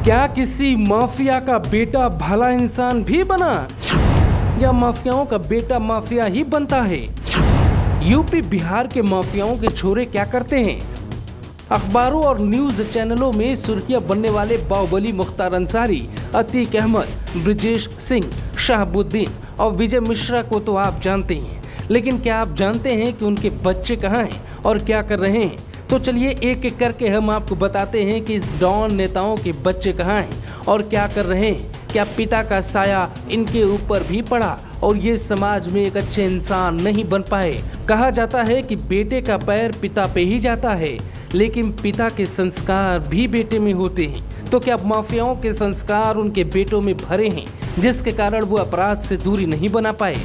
क्या किसी माफिया का बेटा भला इंसान भी बना या माफियाओं का बेटा माफिया ही बनता है? यूपी बिहार के माफियाओं के छोरे क्या करते हैं? अखबारों और न्यूज चैनलों में सुर्खियां बनने वाले बाहुबली मुख्तार अंसारी, अतीक अहमद, ब्रिजेश सिंह, शहाबुद्दीन और विजय मिश्रा को तो आप जानते हैं, लेकिन क्या आप जानते हैं कि उनके बच्चे कहाँ हैं और क्या कर रहे हैं? तो चलिए एक एक करके हम आपको बताते हैं कि इस डॉन नेताओं के बच्चे कहाँ हैं और क्या कर रहे हैं। क्या पिता का साया इनके ऊपर भी पड़ा और ये समाज में एक अच्छे इंसान नहीं बन पाए? कहा जाता है कि बेटे का पैर पिता पे ही जाता है, लेकिन पिता के संस्कार भी बेटे में होते हैं। तो क्या माफियाओं के संस्कार उनके बेटों में भरे हैं, जिसके कारण वो अपराध से दूरी नहीं बना पाए?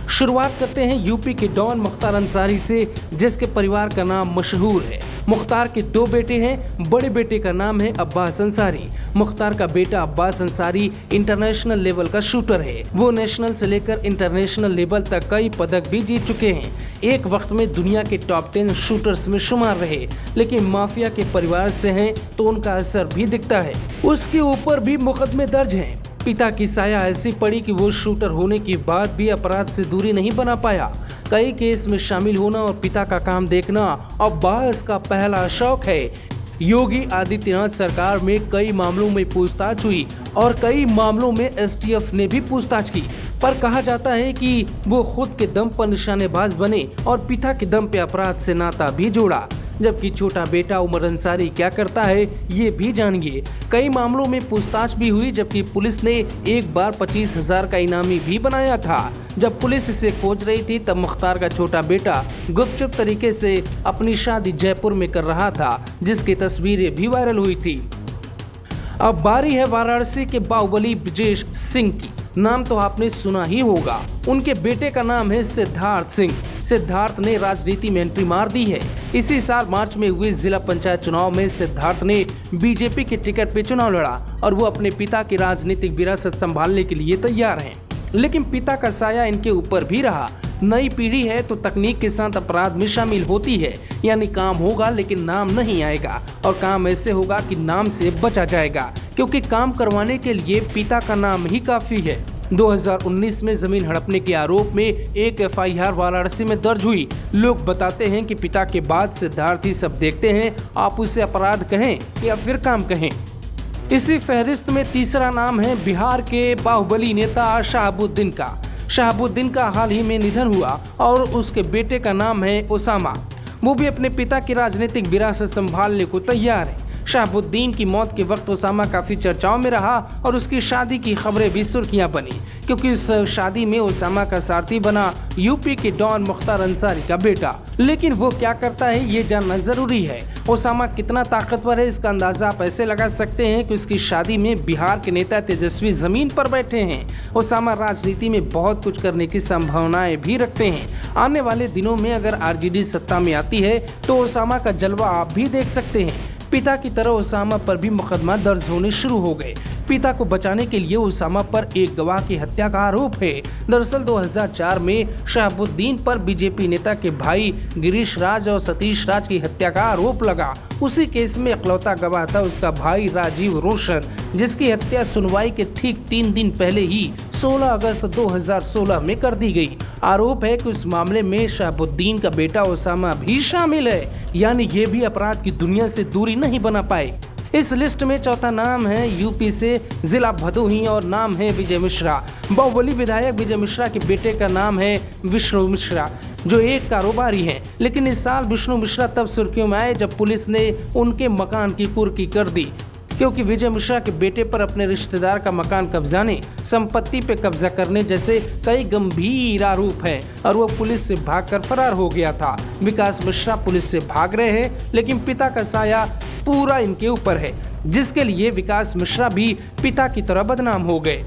शुरुआत करते हैं यूपी के डॉन मुख्तार अंसारी से, जिसके परिवार का नाम मशहूर है। मुख्तार के दो बेटे हैं। बड़े बेटे का नाम है अब्बास अंसारी। मुख्तार का बेटा अब्बास अंसारी इंटरनेशनल लेवल का शूटर है। वो नेशनल से लेकर इंटरनेशनल लेवल तक कई पदक भी जीत चुके हैं। एक वक्त में दुनिया के टॉप 10 शूटर्स में शुमार रहे, लेकिन माफिया के परिवार से हैं तो उनका असर भी दिखता है। उसके ऊपर भी मुकदमे दर्ज हैं। पिता की साया ऐसी पड़ी कि वो शूटर होने के बाद भी अपराध से दूरी नहीं बना पाया। कई केस में शामिल होना और पिता का काम देखना अब्बास का पहला शौक है। योगी आदित्यनाथ सरकार में कई मामलों में पूछताछ हुई और कई मामलों में एसटीएफ ने भी पूछताछ की, पर कहा जाता है कि वो खुद के दम पर निशानेबाज बने और पिता के दम पे अपराध से नाता भी जोड़ा। जबकि छोटा बेटा उमर अंसारी क्या करता है, ये भी जानिए। कई मामलों में पूछताछ भी हुई, जबकि पुलिस ने एक बार 25,000 का इनामी भी बनाया था। जब पुलिस इसे खोज रही थी तब मुख्तार का छोटा बेटा गुपचुप तरीके से अपनी शादी जयपुर में कर रहा था, जिसकी तस्वीरें भी वायरल हुई थी। अब बारी है वाराणसी के बाहुबली ब्रिजेश सिंह की। नाम तो आपने सुना ही होगा। उनके बेटे का नाम है सिद्धार्थ सिंह। सिद्धार्थ ने राजनीति में एंट्री मार दी है। इसी साल मार्च में हुए जिला पंचायत चुनाव में सिद्धार्थ ने बीजेपी के टिकट पे चुनाव लड़ा और वो अपने पिता की राजनीतिक विरासत संभालने के लिए तैयार हैं। लेकिन पिता का साया इनके ऊपर भी रहा। नई पीढ़ी है तो तकनीक के साथ अपराध में शामिल होती है, यानी काम होगा लेकिन नाम नहीं आएगा, और काम ऐसे होगा कि नाम से बचा जाएगा, क्योंकि काम करवाने के लिए पिता का नाम ही काफी है। 2019 में जमीन हड़पने के आरोप में एक एफआईआर वाराणसी में दर्ज हुई। लोग बताते हैं कि पिता के बाद सिद्धार्थ ही सब देखते हैं, आप उसे अपराध कहें या फिर काम कहें। इसी फहरिस्त में तीसरा नाम है बिहार के बाहुबली नेता शहाबुद्दीन का। शहाबुद्दीन का हाल ही में निधन हुआ और उसके बेटे का नाम है ओसामा। वो भी अपने पिता की राजनीतिक विरासत संभालने को तैयार है। शहाबुद्दीन की मौत के वक्त ओसामा काफी चर्चाओं में रहा और उसकी शादी की खबरें भी सुर्खियां बनी, क्योंकि इस शादी में ओसामा का सारथी बना यूपी के डॉन मुख्तार अंसारी का बेटा। लेकिन वो क्या करता है ये जानना जरूरी है। ओसामा कितना ताकतवर है इसका अंदाजा आप ऐसे लगा सकते हैं कि उसकी शादी में बिहार के नेता तेजस्वी जमीन पर बैठे हैं। ओसामा राजनीति में बहुत कुछ करने की संभावनाएं भी रखते हैं। आने वाले दिनों में अगर आरजेडी सत्ता में आती है तो ओसामा का जलवा आप भी देख सकते हैं। पिता की तरह ओसामा पर भी मुकदमा दर्ज होने शुरू हो गए। पिता को बचाने के लिए ओसामा पर एक गवाह की हत्या का आरोप है। दरअसल 2004 में शहाबुद्दीन पर बीजेपी नेता के भाई गिरीश राज और सतीश राज की हत्या का आरोप लगा। उसी केस में इकलौता गवाह था उसका भाई राजीव रोशन, जिसकी हत्या सुनवाई के ठीक 3 दिन पहले ही 16 अगस्त 2016 में कर दी गई। आरोप है कि उस मामले में शहाबुद्दीन का बेटा ओसामा भी शामिल है, यानी ये भी अपराध की दुनिया से दूरी नहीं बना पाए। इस लिस्ट में चौथा नाम है यूपी से जिला भदोही और नाम है विजय मिश्रा। बाहुबली विधायक विजय मिश्रा के बेटे का नाम है विष्णु मिश्रा, जो एक कारोबारी हैं। लेकिन इस साल विष्णु मिश्रा तब सुर्खियों में आए जब पुलिस ने उनके मकान की कुर्की कर दी, क्योंकि विजय मिश्रा के बेटे पर अपने रिश्तेदार का मकान कब्जाने, संपत्ति पे कब्जा करने जैसे कई गंभीर आरोप हैं और वो पुलिस से भागकर फरार हो गया था। विकास मिश्रा पुलिस से भाग रहे हैं, लेकिन पिता का साया पूरा इनके ऊपर है, जिसके लिए विकास मिश्रा भी पिता की तरह बदनाम हो गए।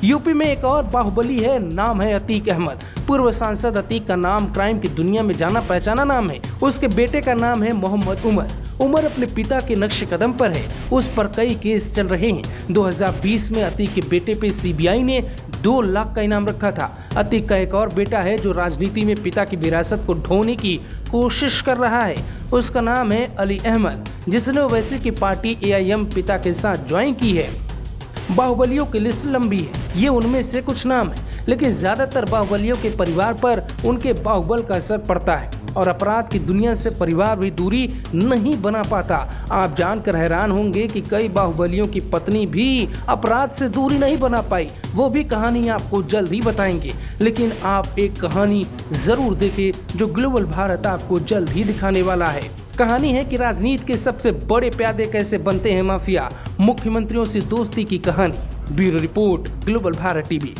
यूपी में एक और बाहुबली है, नाम है अतीक अहमद। पूर्व सांसद अतीक का नाम क्राइम की दुनिया में जाना पहचाना नाम है। उसके बेटे का नाम है मोहम्मद उमर। उमर अपने पिता के नक्श कदम पर है, उस पर कई केस चल रहे हैं। 2020 में अतीक के बेटे पे सीबीआई ने 2 लाख का इनाम रखा था। अतीक का एक और बेटा है जो राजनीति में पिता की विरासत को ढोने की कोशिश कर रहा है। उसका नाम है अली अहमद, जिसने ओवैसी की पार्टी AIM पिता के साथ ज्वाइन की है। बाहुबलियों की लिस्ट लंबी है, ये उनमें से कुछ नाम है, लेकिन ज्यादातर बाहुबलियों के परिवार पर उनके बाहुबल का असर पड़ता है और अपराध की दुनिया से परिवार भी दूरी नहीं बना पाता। आप जानकर हैरान होंगे कि कई बाहुबलियों की पत्नी भी अपराध से दूरी नहीं बना पाई। वो भी कहानी आपको जल्द ही बताएंगे, लेकिन आप एक कहानी जरूर देखें जो ग्लोबल भारत आपको जल्द ही दिखाने वाला है। कहानी है कि राजनीति के सबसे बड़े प्यादे कैसे बनते हैं माफिया, मुख्यमंत्रियों से दोस्ती की कहानी। Bureau report, global Bharat TV.